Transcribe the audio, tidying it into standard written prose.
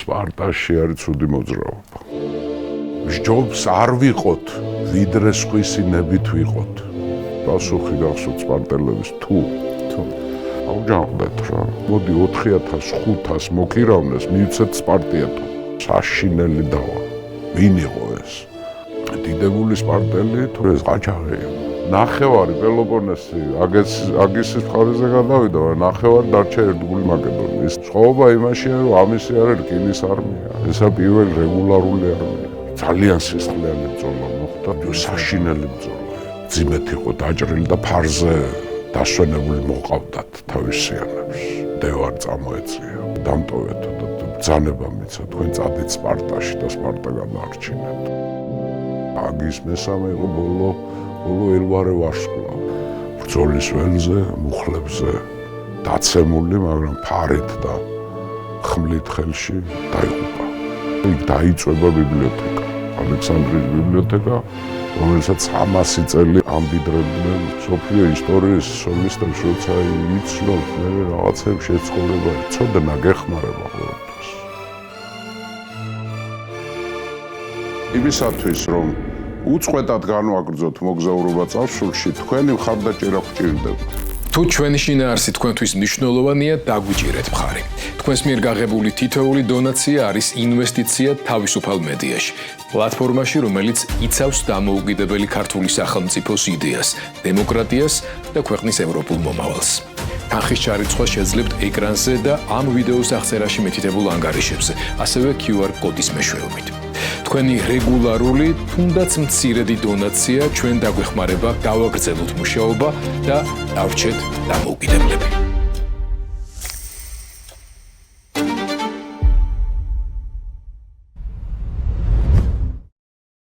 სპარტაში არის ცუდი მოძრაობა. ჯობს არ ვიყოთ, ვიდრე სხვისი ნებით ვიყოთ. პასუხი გახსოვთ სპარტელების თუ აუჯანყდეთ რა. მოდი 4,000-500 მოკირავნეს მივცეთ სპარტიატო. საშინელი დავა. ვინ იყო ეს? დიდებული სპარტელი თუ ეს ყაჩაღი? ნახევარი პელოპონესი აგისის მხარეზე გადავიდა, ნახევარი დარჩა ერთგული მაკედონიის. სხვაობა იმაშია, რომ ამისი არ არის რკინის არმია. ესა პირველი რეგულარული არმია. ძალიან სისხლიანი ბრძოლა მოხდა, საშინელი ბრძოლა. ძიმეთ იყო დაჭრილი და ფარზე დასვენებული მოყავდათ თავისიანებს. დევარ წამოეწია. დამტოვეთ და ბრძანება მიცა, თქვენ წადით სპარტაში და სპარტა გადაარჩინეთ. აგის მესამე იყო ბოლო ელვარე ვარსკვლავი. ბრძოლის ველზე, მუხლებზე დაცემული, მაგრამ ფარით და ხმლით ხელში დაიღუპა. იქ დაიწვება ბიბლიოთეკა, ალექსანდრიის ბიბლიოთეკა, რომელსაც 300 წელი ამბიდრებდნენ მსოფლიო ისტორიის სოლისტებს, როცა იცნობ, მე რაღაცებს შეცხოვება, ცოდნა გეხმარება ყოველთვის. იმისათვის, რომ უწყვეტად განვაგრძოთ მოგზაურობა წარსულში, თქვენი მხარდაჭერა გვჭირდება. თუ ჩვენი შინაარსი თქვენთვის მნიშვნელოვანია, დაგვიჭირეთ მხარი. თქვენს მიერ გაღებული თითოეული დონაცია არის ინვესტიცია თავისუფალ მედიაში, პლატფორმაში, რომელიც იცავს დამოუკიდებელი ქართული სახელმწიფოს იდეას, დემოკრატიას და ქვეყნის ევროპულ მომავალს. თანხის ჩარიცხვა შეძლებთ ეკრანზე და ამ ვიდეოს აღწერაში მითითებულ ანგარიშებზე, ასევე QR კოდის მეშვეობით. თქვენი რეგულარული, თუნდაც მცირედი დონაცია ჩვენ დაგვეხმარება გავაგრძელოთ მუშაობა და დავრჩეთ დამოუკიდებლები.